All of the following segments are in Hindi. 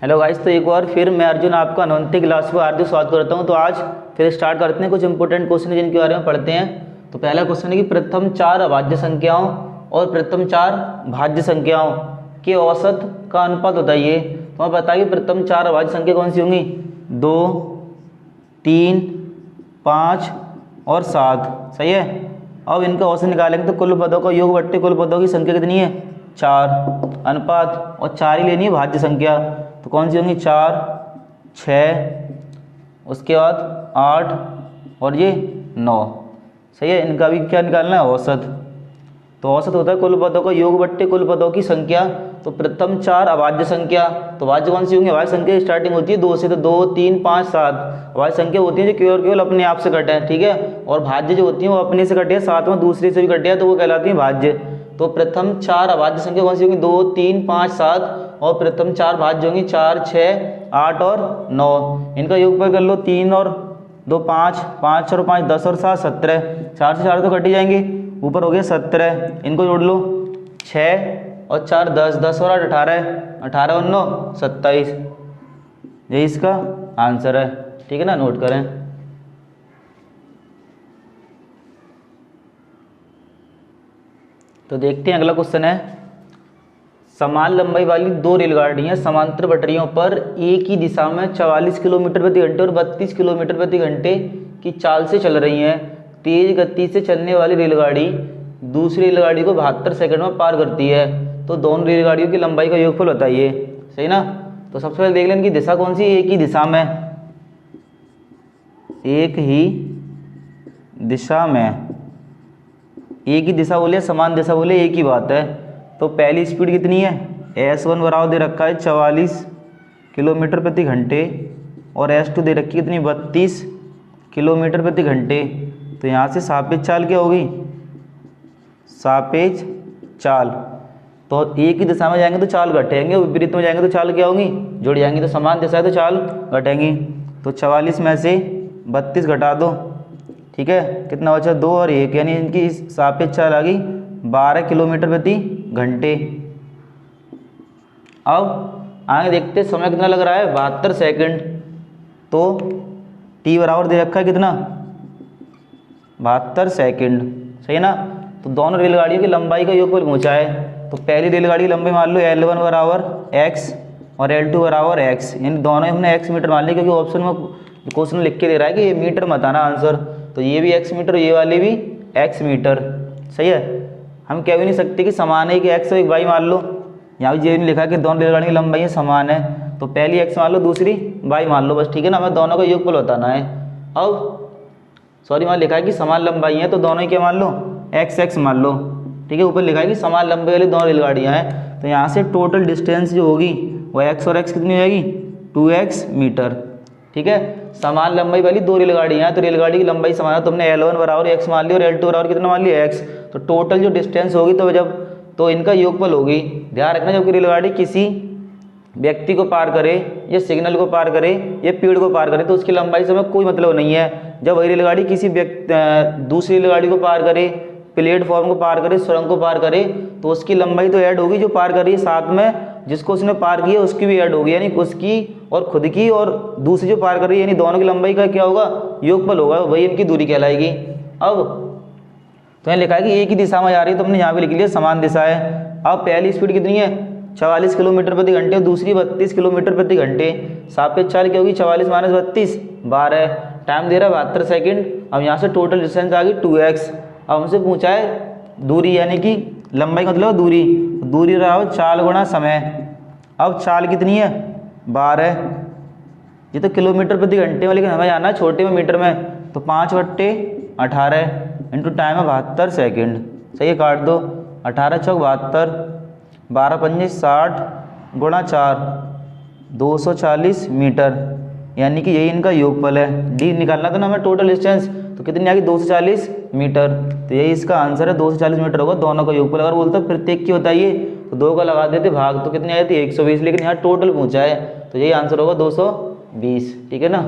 हेलो गाइस, तो एक बार फिर मैं अर्जुन आपका 9वीं क्लास में हार्दिक स्वागत करता हूं। तो आज फिर स्टार्ट करते हैं, कुछ इंपॉर्टेंट क्वेश्चन है जिनके बारे में पढ़ते हैं। तो पहला क्वेश्चन है कि प्रथम चार अभाज्य संख्याओं और प्रथम चार भाज्य संख्याओं के औसत का अनुपात बताइए। तो मैं बताइए प्रथम चार अभाज्य संख्या कौन सी होंगी? 2, 3, 5 और 7। सही है। अब इनका औसत निकालेंगे तो कुल पदों का योग बट्टे कुल पदों की संख्या कितनी है? 4। अनुपात और 4 ही लेनी है भाज्य संख्या, तो कौन सी होंगी? 4, 6, उसके बाद 8 और ये 9। सही है। इनका भी क्या निकालना है? औसत। तो औसत होता है कुल पदों का योग बट्टे कुल पदों की संख्या। तो प्रथम चार अभाज्य संख्या, तो भाज्य कौन सी होंगी? अभाज्य संख्या स्टार्टिंग होती है 2 से, तो 2, 3, 5, 7 अभाज्य संख्या होती है जो केवल अपने आप से कटे हैं। ठीक है। और भाज्य जो होती है वो अपने से कटे हैं, साथ में दूसरे से भी कटे हैं, तो वो कहलाती है भाज्य। तो प्रथम चार अभाज्य संख्या कौन सी होंगी? 2, 3, 5, 7। और प्रथम चार भाज्य होंगी 4, 6, 8 और 9। इनका योगफल कर लो। 3 और 2 5, 5 और 5 10 और 7 17। 4 से 4 तो कट ही जाएंगे, ऊपर हो गया 17। इनको जोड़ लो। 6 और 4 10, 10 और 8 18, 18 और 9 27। यही इसका आंसर है। ठीक है ना, नोट करें। तो देखते हैं अगला क्वेश्चन है। समान लंबाई वाली दो रेलगाड़ियां समांतर पटरियों पर एक ही दिशा में 44 किलोमीटर प्रति घंटे और 32 किलोमीटर प्रति घंटे की चाल से चल रही हैं। तेज गति से चलने वाली रेलगाड़ी दूसरी रेलगाड़ी को 72 सेकंड में पार करती है। तो दोनों रेलगाड़ियों की लंबाई का योगफल बताइए। सही ना। तो सबसे पहले देख लें कि दिशा कौन सी? एक ही दिशा में, एक ही दिशा में। एक ही दिशा बोले समान दिशा बोले एक ही बात है। तो पहली स्पीड कितनी है? S1 बराबर दे रखा है 44 किलोमीटर प्रति घंटे और S2 दे रखी है कितनी? 32 किलोमीटर प्रति घंटे। तो यहाँ से सापेक्ष चाल क्या होगी? सापेक्ष चाल। तो एक ही दिशा में जाएंगे तो चाल घटेंगे, विपरीत में जाएंगे तो चाल क्या होगी? जुड़ जाएंगी। तो समान दिशा है तो चाल घटेंगी। तो 44 में से 32 घटा दो। ठीक है। कितना बचा? 2 और 1, यानी इनकी सापेक्ष चाल आ गई 12 किलोमीटर प्रति घंटे। अब आगे देखते समय कितना लग रहा है? 72 सेकंड। तो t बराबर दे रखा है कितना? 72 सेकंड। सही है ना। तो दोनों रेलगाड़ियों की लंबाई का योगफल पूछा है। तो पहली रेलगाड़ी की लंबाई मान लो L1 बराबर x और L2 बराबर x। इन दोनों हमने x मीटर मान लिया, क्योंकि ऑप्शन में क्वेश्चन लिख के दे रहा है कि ये मीटर मत आना आंसर। तो ये भी x मीटर, ये वाली भी x मीटर। सही है। हम कह भी नहीं सकते कि समान है कि x और एक y मान लो। यहाँ भी ये नहीं लिखा कि दोनों रेलगाड़ी की लंबाई समान है। तो पहली x मान लो, दूसरी y मान लो, बस। ठीक है ना। हमें दोनों का योगफल बताना है। अब सॉरी, वहाँ लिखा है कि समान लंबाई है, तो दोनों ही क्या मान लो? x मान लो। ठीक है। ऊपर लिखा है कि समान लंबाई वाली दोनों रेलगाड़ियाँ हैं। तो यहाँ से टोटल डिस्टेंस जो होगी वो x और x कितनी हो जाएगी? 2x metre. ठीक है। समान लंबाई वाली दो रेलगाड़ियाँ हैं, तो रेलगाड़ी की लंबाई समान है, तो हमने L1 बराबर x मान लिया और L2 बराबर कितना मान लिया? x। तो टोटल जो डिस्टेंस होगी तो इनका योगफल होगी। ध्यान रखना, जबकि रेलगाड़ी किसी व्यक्ति को पार करे या सिग्नल को पार करे या पेड़ को पार करे तो उसकी लंबाई से हमें कोई मतलब नहीं है। जब वही रेलगाड़ी किसी दूसरी रेलगाड़ी को पार करे, प्लेटफॉर्म को पार करे, सुरंग को पार करे, तो उसकी लंबाई तो ऐड होगी जो पार कर रही है, साथ में जिसको उसने पार किया उसकी भी ऐड होगी, यानी उसकी और खुद की और दूसरी जो पार कर रही है, यानी दोनों की लंबाई का क्या होगा? योगफल होगा। वही इनकी दूरी कहलाएगी। अब तो यहाँ लिखा है कि एक ही दिशा में जा रही है, तो हमने यहाँ पे लिख लिया समान दिशा है। अब पहली स्पीड कितनी है? 44 किलोमीटर प्रति घंटे और दूसरी 32 किलोमीटर प्रति घंटे। सापेक्ष चाल क्या होगी? 44 माइनस 32 12। टाइम दे रहा है 72 सेकंड। अब यहाँ से टोटल डिस्टेंस आ गई 2x। अब हमसे पूछा है दूरी, यानी कि लंबाई का मतलब दूरी। दूरी रहा हो चाल गुणा समय। अब चाल कितनी है? 12। ये तो किलोमीटर प्रति घंटे में, लेकिन हमें जाना है छोटे में, मीटर में। तो 5/18 इंटू टाइम है 72 सेकेंड। सही है, काट दो। 18 चौक 72, 12 पंजे 60 गुणा 4 240 मीटर, यानी कि यही इनका योगफल है। डी निकालना था ना हमें टोटल डिस्टेंस, तो कितनी आ गई? 240 मीटर। तो यही इसका आंसर है, 240 मीटर होगा दोनों का योगफल। अगर बोलते प्रत्येक की बताइए तो 2 का लगा देते भाग, तो कितनी आई थी? 120। लेकिन यहाँ टोटल पूछा है, तो यही आंसर होगा 220। ठीक है ना।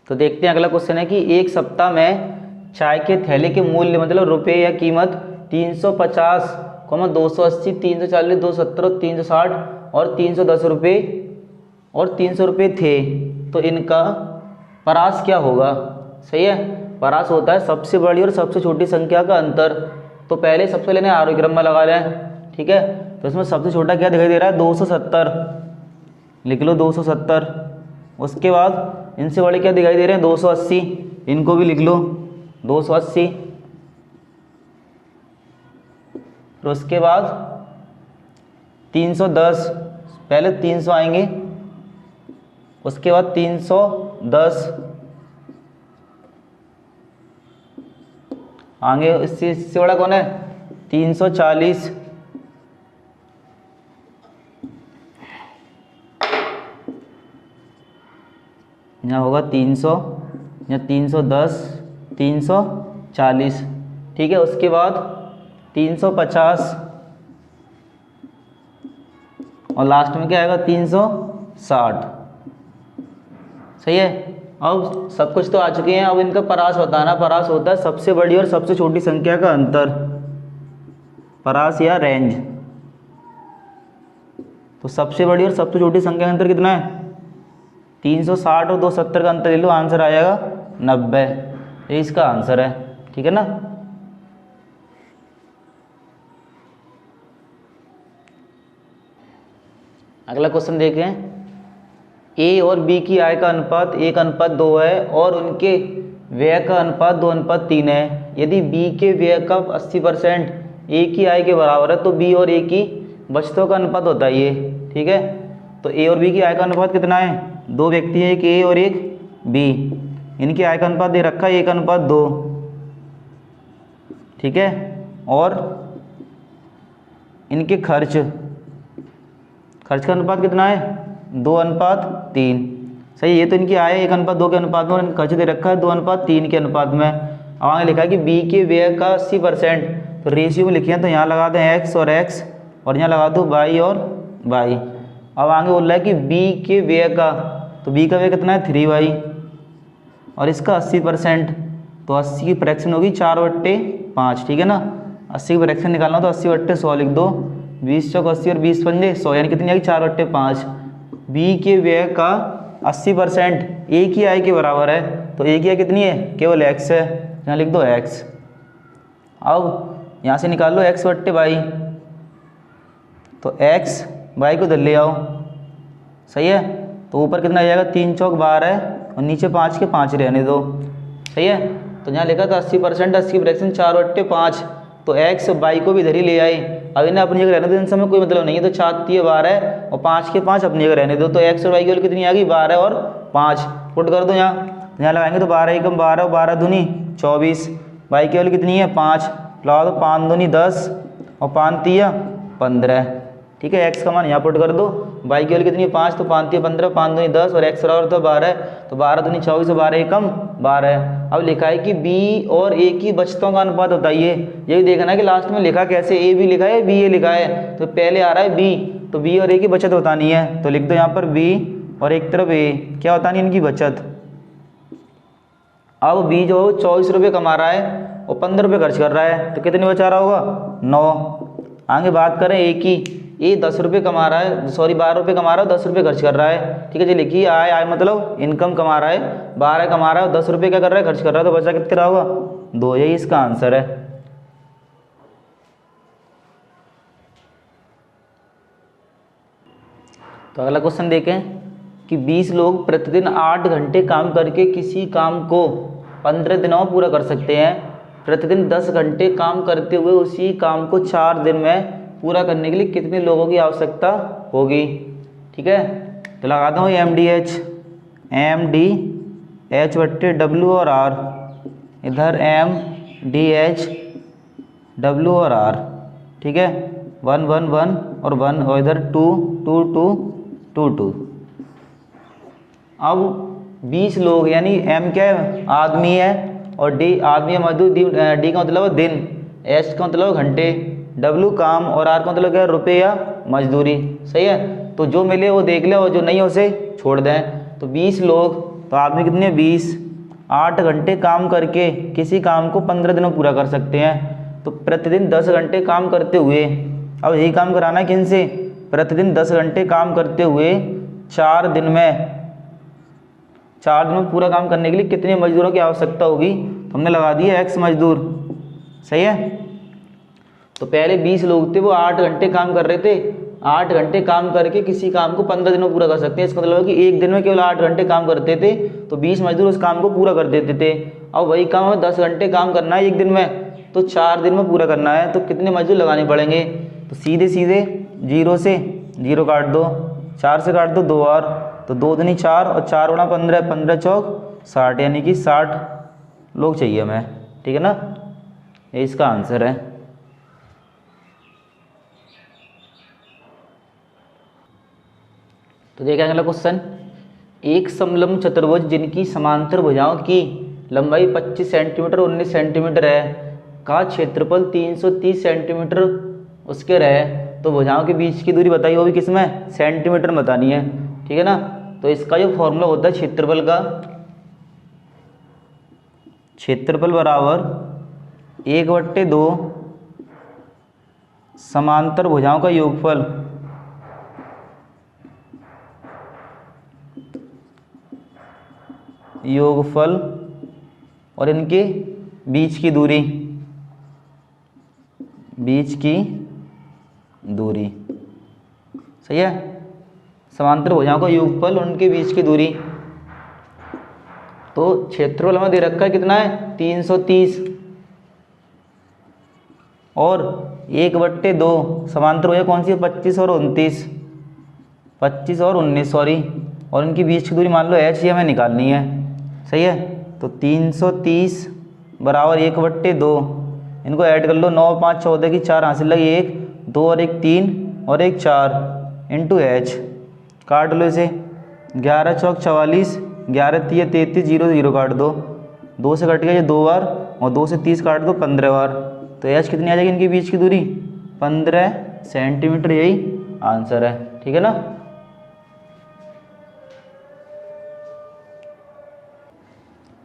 तो देखते हैं अगला क्वेश्चन है कि एक सप्ताह में चाय के थैले के मूल्य मतलब रुपए या कीमत 350, 280, 340, 270, 360 और 310 रुपये और 300 रुपये थे, तो इनका परास क्या होगा? सही है, परास होता है सबसे बड़ी और सबसे छोटी संख्या का अंतर। तो पहले सबसे लेने आरोही क्रम में लगा लें, ठीक है। तो इसमें सबसे छोटा क्या दिखाई दे रहा है? 270, लिख लो 270। उसके बाद इनसे बड़े क्या दिखाई दे रहे हैं? 280, इनको भी लिख लो 280। फिर उसके बाद 310, पहले 300 आएंगे, उसके बाद 310 आगे, इससे बड़ा कौन है? 340, यहाँ होगा 300, यहाँ 310, 340, ठीक है। उसके बाद 350 और लास्ट में क्या आएगा? 360, सही है। अब सब कुछ तो आ चुके हैं, अब इनका परास बताना। परास होता है सबसे बड़ी और सबसे छोटी संख्या का अंतर, परास या रेंज। तो सबसे बड़ी और सबसे छोटी संख्या का अंतर कितना है? 360 और 270 का अंतर ले लो, आंसर आ जाएगा 90। ये इसका आंसर है, ठीक है ना। अगला क्वेश्चन देखें। ए और बी की आय का अनुपात 1:2 है और उनके व्यय का अनुपात 2:3 है। यदि बी के व्यय का 80% ए की आय के बराबर है तो बी और ए की बचतों का अनुपात होता है ये, ठीक है। तो ए और बी की आय का अनुपात कितना है? दो व्यक्ति हैं, एक ए और एक बी, इनकी आय का अनुपात दे रखा है 1:2, ठीक है। और इनके खर्च का अनुपात कितना है? 2:3, सही। ये तो इनकी आय 1:2 के अनुपात में और इनका खर्च दे रखा है 2:3 के अनुपात में। अब आगे लिखा है कि बी के व्यय का 80%, तो रेशियो में लिखे हैं तो यहाँ लगा दें x और यहाँ लगा दो y और y। अब आगे बोल रहा है कि बी के व्यय का, तो बी का व्यय कितना है? 3y और इसका 80%, तो 80 की फ्रैक्शन होगी 4/5, ठीक है ना। 80 की फ्रैक्शन निकालना तो 80/100 लिख दो, 20 चौक 80 और 20 पंजे 100, यानी कितनी आएगी? 4/5। बी के व्यय का 80% ए की आय के बराबर है, तो ए की आय कितनी है? केवल x है, यहाँ लिख दो x। अब यहाँ से निकाल लो x/y, तो x y को इधर ले आओ, सही है। तो ऊपर कितना आ जाएगा? 3 चौक 12 और नीचे 5 के 5 रहने दो, सही है। तो यहाँ लिखा था 80%, 80 की फ्रैक्शन 4/5, तो x y को भी इधर ही ले आए। अब इन्हें अपनी जगह रहने दो, इन समय कोई मतलब नहीं है, तो 4 × 12 और 5 के 5 अपनी जगह रहने दो। तो x और y की वैल्यू कितनी आ गई? 12 और 5, पुट कर दो यहाँ लगाएंगे तो 12 एकम 12 और 12 दूनी 24, y की वैल्यू कितनी है? 5, लगा दो 5 दूनी 10 और 5 तिया 15, ठीक है। x का मान यहाँ पुट कर दो, y की वैल्यू कितनी है? 5, तो 5 तिया 15, 5 दूनी 10 और x बराबर तो 12, तो 12 दूनी 24 और 12 एकम 12। अब लिखा है कि b और a की बचतों का अनुपात बताइए। ये भी देखना है कि लास्ट में लिखा कैसे, a भी लिखा है b a लिखा है, तो पहले आ रहा है b, तो b और a की बचत बतानी है, तो लिख दो यहाँ पर b और एक तरफ a, क्या बतानी है? इनकी बचत। अब b जो 24 रुपये कमा रहा है और 15 रुपये खर्च कर रहा है, तो कितने बचा रहा होगा? 9। आगे बात करें a की, ये 10 रुपये कमा रहा है, 12 रुपये कमा रहा है, 10 रुपये खर्च कर रहा है, ठीक है जी। लिखिए आय मतलब इनकम कमा रहा है, 12 कमा रहा है और 10 रुपये क्या कर रहा है? खर्च कर रहा है, तो बचा कितना होगा? 2, यही इसका आंसर है। तो अगला क्वेश्चन देखें कि 20 लोग प्रतिदिन 8 घंटे काम करके किसी काम को 15 दिनों में पूरा कर सकते हैं। प्रतिदिन 10 घंटे काम करते हुए उसी काम को 4 दिन में पूरा करने के लिए कितने लोगों की आवश्यकता होगी, ठीक है। तो लगाता हूँ MDH/W और R, इधर MDH/W और R, ठीक है। 1 1 1 और 1 और इधर 2 2 2 2 2। अब 20 लोग, यानी M क्या है? आदमी है और D आदमी है मजदूर, D का मतलब दिन, H का मतलब घंटे, W काम और R का मतलब क्या है? रुपये या मजदूरी, सही है। तो जो मिले वो देख ले और जो नहीं उसे छोड़ दें। तो 20 लोग, तो आदमी कितने हैं? 20, 8 घंटे काम करके किसी काम को 15 दिनों पूरा कर सकते हैं। तो प्रतिदिन 10 घंटे काम करते हुए, अब यही काम कराना है किन से, प्रतिदिन 10 घंटे काम करते हुए 4 दिन में पूरा काम करने के लिए कितने मजदूरों की आवश्यकता होगी, तो हमने लगा दिया x मजदूर। सही है। तो पहले 20 लोग थे, वो 8 घंटे काम कर रहे थे, 8 घंटे काम करके किसी काम को 15 दिन में पूरा कर सकते हैं। इसका मतलब है कि एक दिन में केवल 8 घंटे काम करते थे तो 20 मजदूर उस काम को पूरा कर देते थे। अब वही काम हमें 10 घंटे काम करना है एक दिन में, तो 4 दिन में पूरा करना है, तो कितने मजदूर लगाने पड़ेंगे, तो सीधे 0 से 0 काट दो, 4 से काट दो 2 और, तो 2 दूनी 4 और 4 गुणा 15, 15 चौक 60, यानी कि 60 लोग चाहिए हमें। ठीक है ना, ये इसका आंसर है। तो देखिए अगला क्वेश्चन, एक समलंब चतुर्भुज जिनकी समांतर भुजाओं की लंबाई 25 सेंटीमीटर 19 सेंटीमीटर है का क्षेत्रफल 330 सेंटीमीटर उसके रहे, तो भुजाओं के बीच की दूरी बताइए, वो भी किसमें, सेंटीमीटर में बतानी है। ठीक है ना, तो इसका जो फॉर्मूला होता है क्षेत्रफल का, क्षेत्रफल बराबर 1/2 समांतर भुजाओं का योगफल और इनके बीच की दूरी, सही है। समांतर भुजाओं का योगफल और उनके बीच की दूरी, तो क्षेत्रफल हमें दे रखा है कितना है, 330 और 1/2 समांतर भुजा कौन सी है, 25 और 19 सॉरी, और इनकी बीच की दूरी मान लो h ही हमें निकालनी है। सही है, तो 330 बराबर 1/2, इनको ऐड कर लो, 9 5 14 की 4 हासिल लगी, 1 2 और 1 3 और 1 4 इंटू h, काट लो इसे, 11 चौक 44, 11 3 33, 0 0 काट दो, 2 से कट गया ये 2 बार और 2 से 30 काट दो 15 बार, तो h कितनी आ जाएगी इनके बीच की दूरी, 15 सेंटीमीटर, यही आंसर है। ठीक है ना।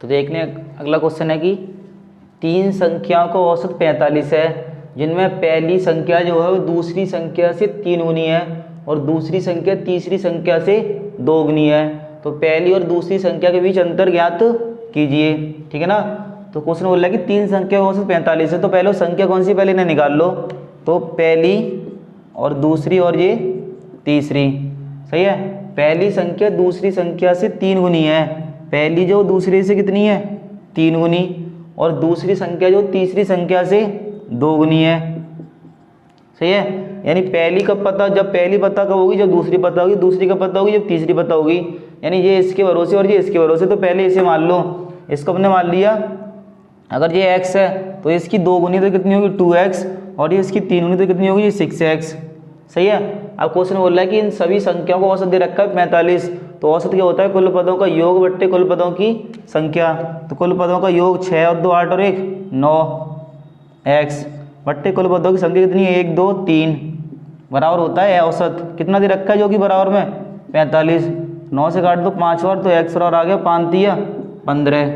तो देखने अगला क्वेश्चन है कि 3 संख्याओं का औसत 45 है, जिनमें पहली संख्या जो है वो दूसरी संख्या से 3 गुनी है और दूसरी संख्या तीसरी संख्या से 2 गुनी है, तो पहली और दूसरी संख्या के बीच अंतर ज्ञात कीजिए। ठीक है ना, तो क्वेश्चन बोल रहा है कि 3 संख्या का औसत 45 है, तो पहले संख्या कौन सी पहले इन्हें निकाल लो, तो पहली और दूसरी और ये तीसरी। सही है, पहली संख्या दूसरी संख्या से 3 गुनी है, पहली जो दूसरी से कितनी है, 3 गुनी, और दूसरी संख्या जो तीसरी संख्या से 2 गुनी है। सही है, यानी पहली कब पता, जब पहली पता कब होगी, जब दूसरी पता होगी, दूसरी कब पता होगी, जब तीसरी पता होगी, यानी ये इसके भरोसे और ये इसके भरोसे। तो पहले इसे मान लो, इसको हमने मान लिया, अगर ये x है तो इसकी 2 गुनी तो कितनी होगी 2x, और ये इसकी 3 गुनी तो कितनी होगी 6x। सही है, अब क्वेश्चन बोल रहा है कि इन सभी संख्याओं को औसत दे रखा है 45, तो औसत क्या होता है, कुल पदों का योग बट्टे कुल पदों की संख्या, तो कुल पदों का योग 6 और 2 8 और 1 9x बट्टे कुल पदों की संख्या कितनी है 1 2 3 बराबर होता है औसत, कितना दे रखा है जो कि बराबर में 45, 9 से काट दो 5 बार, तो x बराबर आ गया 5 तिया 15।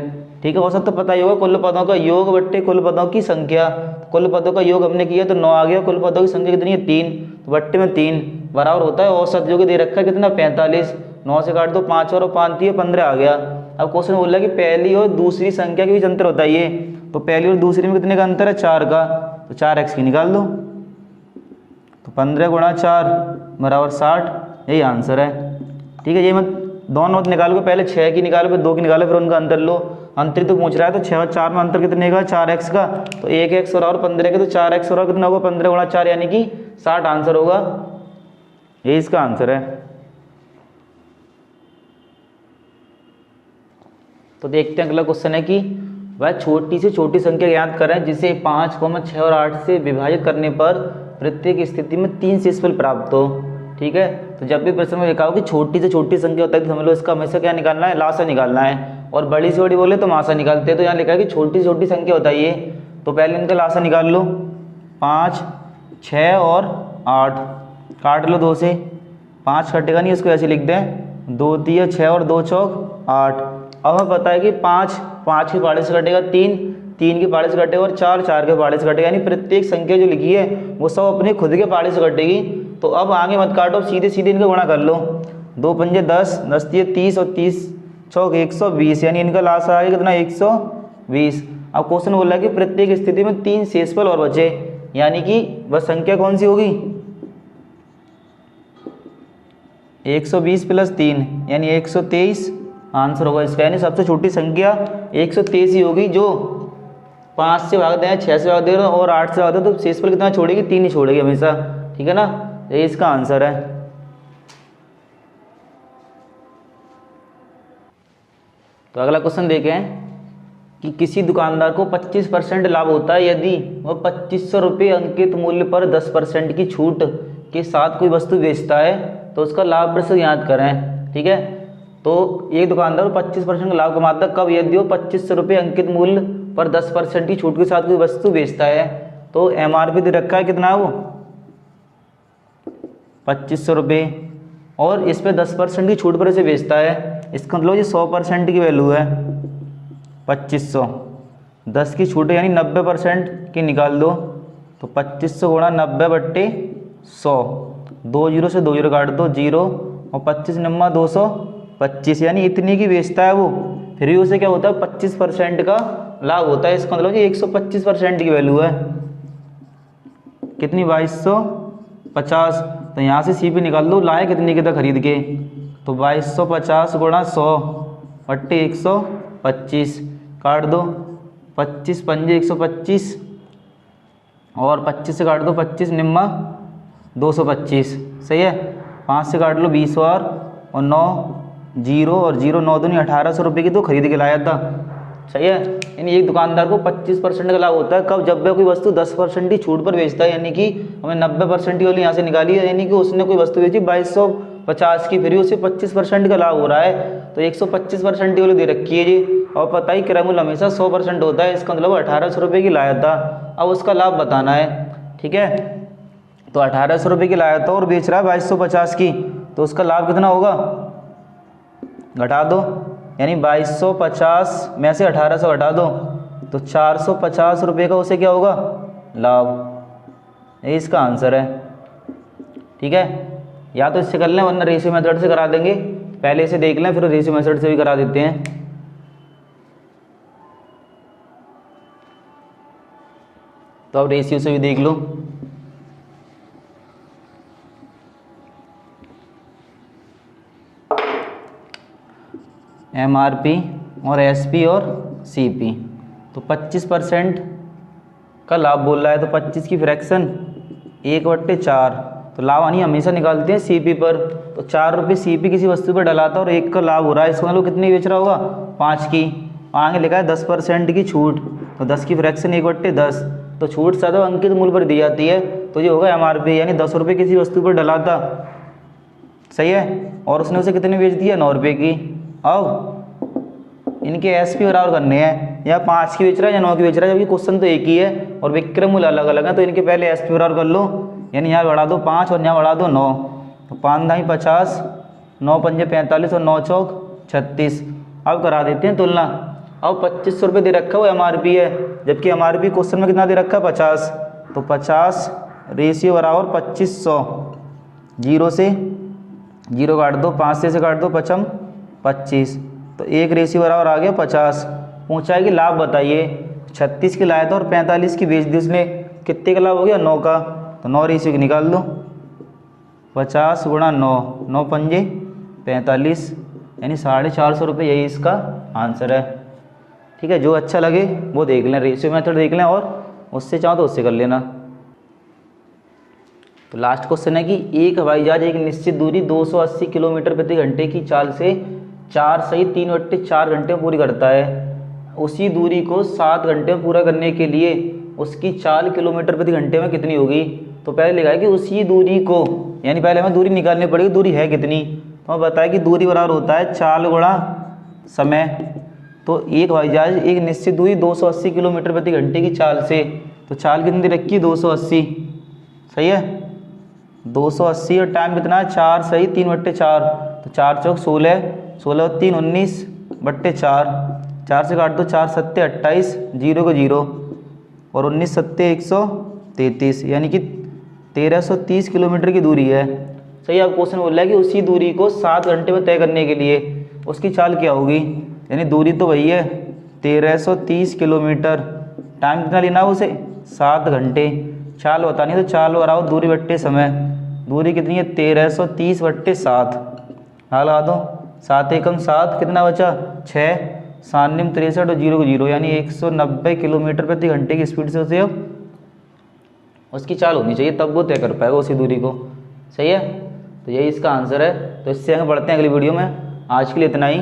ठीक है, औसत तो पता ही होगा, कुल पदों का योग बट्टे कुल पदों की संख्या, कुल पदों का योग हमने किया तो 9 आ गया, कुल पदों की संख्या कितनी है 3, तो बट्टे में 3 बराबर होता है औसत, जो कि दे रखा है कितना 45, 9 से काट दो 5 और 5 दिए 15 आ गया। अब क्वेश्चन बोल रहा है कि पहली और दूसरी संख्या के बीच अंतर होता है ये, तो पहली और दूसरी में कितने का अंतर है 4 का, तो 4x की निकाल दो, तो 15 गुणा 4 बराबर 60, यही आंसर है। ठीक है, ये मत दोनों निकालो, पहले 6 की निकालो फिर 2 की निकालो, फिर उनका अंतर लो, अंतर तो पूछ रहा है, तो 6 और 4 में अंतर कितने का 4x का, तो 1x और 15 के, तो 4x और कितना होगा 15 गुणा 4 यानी कि 60 आंसर होगा, यही इसका आंसर है। तो देखते हैं अगला क्वेश्चन है कि वह छोटी से छोटी संख्या ज्ञात करें जिसे 5, 6 और 8 से विभाजित करने पर प्रत्येक स्थिति में 3 शेषफल प्राप्त हो। ठीक है, तो जब भी प्रश्न में लिखा हो कि छोटी से छोटी संख्या होता है तो समझ लो इसका हमेशा क्या निकालना है, लासा निकालना है, और बड़ी से बड़ी बोले तो मासा निकालते हैं। तो यहाँ लिखा है कि छोटी से छोटी संख्या होता है ये, तो पहले इनका लासा निकाल लो, 5, 6 और 8 काट लो 2 से, 5 कटेगा नहीं, इसको ऐसे लिख दें 2 तिया 6 और 2 चौक 8। अब हमें पता है कि 5 5 के पाड़े से कटेगा 3, 3 के पहाड़े से कटेगा और 4 4 के पहाड़े से कटेगा, यानी प्रत्येक संख्या जो लिखी है वो सब अपने खुद के पहाड़े से कटेगी। तो अब आगे मत काटो, सीधे सीधे इनका गुणा कर लो। 2 पंजे 10, 10 तिये 30 और 30 चौक 120, यानी इनका लास्ट आ गया कितना 120। अब क्वेश्चन बोला है कि प्रत्येक स्थिति में 3 शेषफल और बचे, यानी कि वह संख्या कौन सी होगी 120 प्लस 3 यानी 123 आंसर होगा इसका। यानी सबसे छोटी संख्या 123 ही होगी, जो 5 से भाग दें, 6 से भाग दें और 8 से भाग दें, तो शेषफल कितना छोड़ेगी 3 ही छोड़ेगी हमेशा, ठीक है ना। ये इसका आंसर है। तो अगला क्वेश्चन देखें कि किसी दुकानदार को 25% लाभ होता है यदि वह 2500 रुपये अंकित मूल्य पर 10% की छूट के साथ कोई वस्तु बेचता है, तो उसका लाभ प्रतिशत याद करें, ठीक है। तो एक दुकानदार 25% का लाभ कमाता है कब, यदि वो 2500 रुपये अंकित मूल्य पर 10% की छूट के साथ कोई वस्तु बेचता है। तो MRP दे रखा है कितना, वो 2500 रुपये, और इस पर 10% की छूट पर इसे बेचता है। इसका मतलब ये 100% की वैल्यू है 2500, 10 की छूट है यानी 90% की निकाल दो। तो 2500 गुणा 90/100, 2 जीरो से 2 जीरो काट दो 0, और 25 नम्मा 225, यानी इतनी की बेचता है वो, फिर भी उसे क्या होता है 25% का लाभ होता है। इसका मतलब ये 125% की वैल्यू है कितनी 2250। तो यहाँ से CP निकाल दो, लाए कितनी की था खरीद के, तो 2250 गुणा 100/125 काट दो, 25 पंजे 125 और 25 से काट दो 25 निम्मा 225, सही है। 5 से काट लो 20 और 9 0 और 0 9 दूनी 1800 रुपये की तो खरीद के लाया था, सही है। यानी एक दुकानदार को 25% का लाभ होता है कब, जब वह कोई वस्तु 10% की छूट पर बेचता है, यानी कि हमें 90% की वाली यहाँ से निकाली है, यानी कि उसने कोई वस्तु बेची 2250 की, फिर भी उसे 25% का लाभ हो रहा है, तो 125% की वाली दे रखी है जी। और पता ही क्रय मूल्य हमेशा 100% होता है, इसका मतलब 1800 रुपये की लाया था, अब उसका लाभ बताना है, ठीक है। तो 1800 रुपये की लाया था और बेच रहा है 2250 की, तो उसका लाभ कितना होगा, घटा दो, यानी 2250 में से 1800 घटा दो, तो 450 रुपये का उसे क्या होगा लाभ, ये इसका आंसर है, ठीक है। या तो इससे कर लें वरना रेशियो मेथड से करा देंगे, पहले इसे देख लें फिर रेशियो मेथड से भी करा देते हैं। तो अब रेशियो से भी देख लो। MRP और SP और CP, तो 25% का लाभ बोल रहा है, तो 25 की फ्रैक्शन 1/4, तो लाभ आनी हमेशा निकालते हैं CP पर। तो 4 रुपये CP किसी वस्तु पर डलाता और 1 का लाभ हो रहा है, इसको मतलब कितनी बेच रहा होगा 5 की, आगे लिखा है 10% की छूट, तो 10 की फ्रैक्शन 1/10, तो छूट सदैव अंकित मूल्य पर दी जाती है, तो ये होगा MRP, यानी 10 रुपये किसी वस्तु पर डलाता, सही है, और उसने उसे कितने बेच दिया 9 रुपये की। अब इनके SP बराबर करने हैं, या 5 की बेच रहा है या 9 की बेच रहा है, जबकि क्वेश्चन तो एक ही है और विक्रय मूल्य अलग अलग है, तो इनके पहले SP बराबर कर लो, यानी यहाँ बढ़ा दो 5 और यहाँ बढ़ा दो 9, तो 5 दाई 50, 9 पंजे 45 और 9 चौक 36। अब करा देते हैं तुलना। अब 2500 रुपये दे रखा है वो MRP है, जबकि MRP क्वेश्चन में कितना दे रखा है 50, तो 50 रेशियो बराबर 2500, 0 से 0 काट दो, 5 से काट दो 5 25, तो 1 रेशियो बराबर आ गया 50। पूछा है कि लाभ बताइए, 36 की लाया था और 45 की बेच दी उसने, कितने का लाभ हो गया 9 का, तो 9 रेशियो की निकाल दो, 50 गुणा 9, 9 पंजे 45, यानी 450 रुपये, यही इसका आंसर है, ठीक है। जो अच्छा लगे वो देख लें, रेशियो मेथड देख लें, और उससे चाहो तो उससे कर लेना। तो लास्ट क्वेश्चन है कि एक हवाई जहाज एक निश्चित दूरी 280 किलोमीटर प्रति घंटे की चाल से 4 सही 3/4 घंटे में पूरी करता है, उसी दूरी को 7 घंटे में पूरा करने के लिए उसकी चाल किलोमीटर प्रति घंटे में कितनी होगी। तो पहले लिखा है कि उसी दूरी को, यानी पहले हमें दूरी निकालनी पड़ेगी, दूरी है कितनी, तो हमें बताया कि दूरी बराबर होता है चाल गुणा समय। तो एक हवाई जहाज एक निश्चित दूरी 280 किलोमीटर प्रति घंटे की चाल से, तो चाल कितनी रखी है 280, सही है, 280 और टाइम कितना है 4 सही 3/4, तो 4 चौक 16, 16 और 3 19/4, 4 से काट दो, 4 सत्ते 28, 0 को 0 और 19 सत्ते 133, यानी कि 1330 किलोमीटर की दूरी है। सही, आप क्वेश्चन बोल रहा है कि उसी दूरी को 7 घंटे में तय करने के लिए उसकी चाल क्या होगी, यानी दूरी तो वही है 1330 किलोमीटर, टाइम कितना लेना है उसे 7 घंटे। चाल बतानी है तो चाल बनाओ दूरी बट्टे समय, दूरी कितनी है 1330 बट्टे 7, हाल लगा दो, 7 एकम 7 कितना बचा 6, 7 निम 63 और 0 को 0, यानी 190 किलोमीटर प्रति घंटे की स्पीड से उसे उसकी चाल होनी चाहिए, तब वो तय कर पाएगा उसी दूरी को। सही है, तो यही इसका आंसर है। तो इससे आगे बढ़ते हैं अगली वीडियो में। आज के लिए इतना ही।